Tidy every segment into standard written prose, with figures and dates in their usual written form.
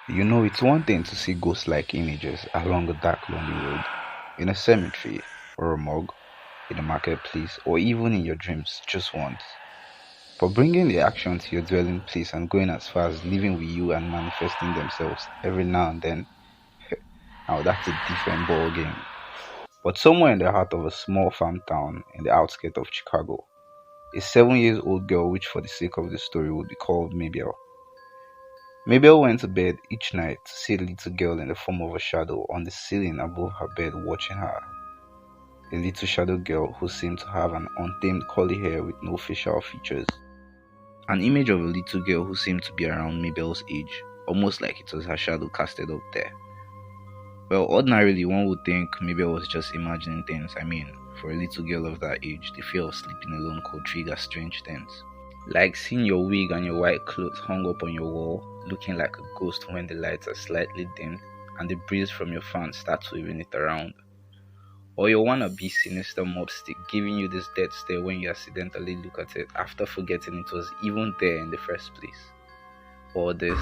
You know, it's one thing to see ghost like images along a dark, lonely road, in a cemetery, or a morgue, in a marketplace, or even in your dreams just once. But bringing the action to your dwelling place and going as far as living with you and manifesting themselves every now and then, now that's a different ball game. But somewhere in the heart of a small farm town in the outskirts of Chicago, a 7 years old girl, which for the sake of the story would be called Mabel. Mabel went to bed each night to see a little girl in the form of a shadow on the ceiling above her bed watching her. A little shadow girl who seemed to have an untamed curly hair with no facial features. An image of a little girl who seemed to be around Mabel's age, almost like it was her shadow casted up there. Well, ordinarily one would think Mabel was just imagining things. I mean, for a little girl of that age, the fear of sleeping alone could trigger strange things. Like seeing your wig and your white clothes hung up on your wall, looking like a ghost when the lights are slightly dimmed and the breeze from your fan starts waving it around. Or your wannabe sinister mob stick giving you this dead stare when you accidentally look at it after forgetting it was even there in the first place. Or this,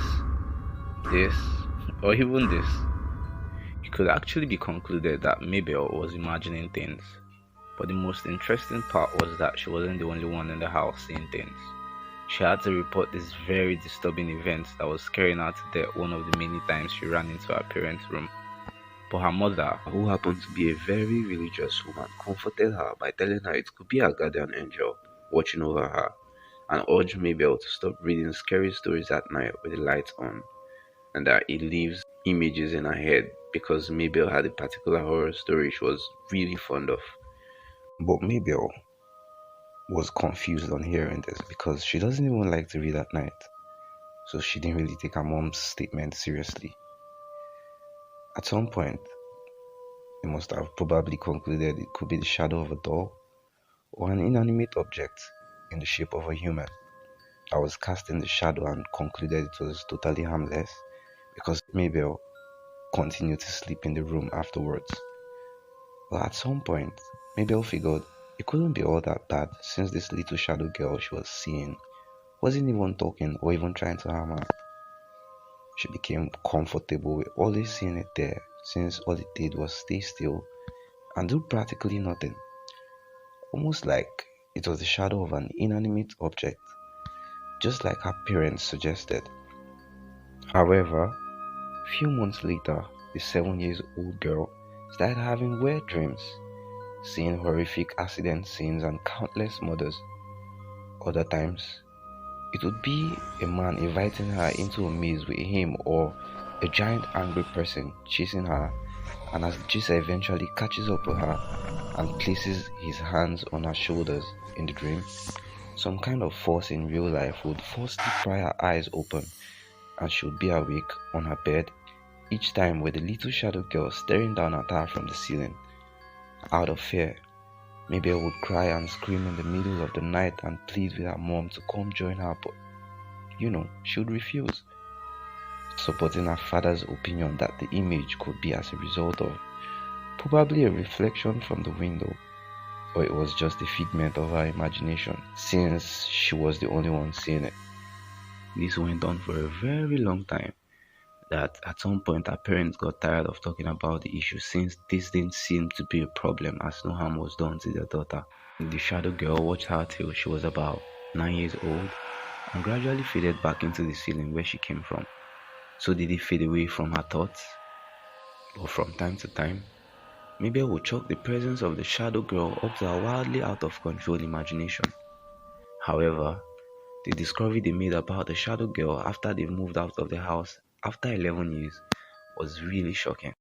or even this. It could actually be concluded that Mabel was imagining things. But the most interesting part was that she wasn't the only one in the house seeing things. She had to report this very disturbing event that was scaring her to death one of the many times she ran into her parents' room. But her mother, who happened to be a very religious woman, comforted her by telling her it could be her guardian angel watching over her and urged Mabel to stop reading scary stories at night with the lights on and that it leaves images in her head because Mabel had a particular horror story she was really fond of. But Mabel was confused on hearing this because she doesn't even like to read at night. So she didn't really take her mom's statement seriously. At some point, they must have probably concluded it could be the shadow of a doll or an inanimate object in the shape of a human that was cast in the shadow and concluded it was totally harmless because Mabel continued to sleep in the room afterwards. But at some point, Mabel figured it couldn't be all that bad since this little shadow girl she was seeing wasn't even talking or even trying to harm her. She became comfortable with always seeing it there since all it did was stay still and do practically nothing, almost like it was the shadow of an inanimate object, just like her parents suggested. However, few months later, the 7 years old girl started having weird dreams, seeing horrific accident scenes and countless murders. Other times, it would be a man inviting her into a maze with him or a giant angry person chasing her, and as the chaser eventually catches up with her and places his hands on her shoulders in the dream, some kind of force in real life would forcefully pry her eyes open and she would be awake on her bed each time with a little shadow girl staring down at her from the ceiling. Out of fear, Mabel would cry and scream in the middle of the night and plead with her mom to come join her, but she would refuse, supporting her father's opinion that the image could be as a result of probably a reflection from the window, or it was just a figment of her imagination since she was the only one seeing it. This went on for a very long time, that at some point her parents got tired of talking about the issue since this didn't seem to be a problem as no harm was done to their daughter. The shadow girl watched her till she was about 9 years old and gradually faded back into the ceiling where she came from. So did it fade away from her thoughts? But from time to time, Mabel would chalk the presence of the shadow girl up to her wildly out of control imagination. However, the discovery they made about the shadow girl after they moved out of the house after 11 years was really shocking.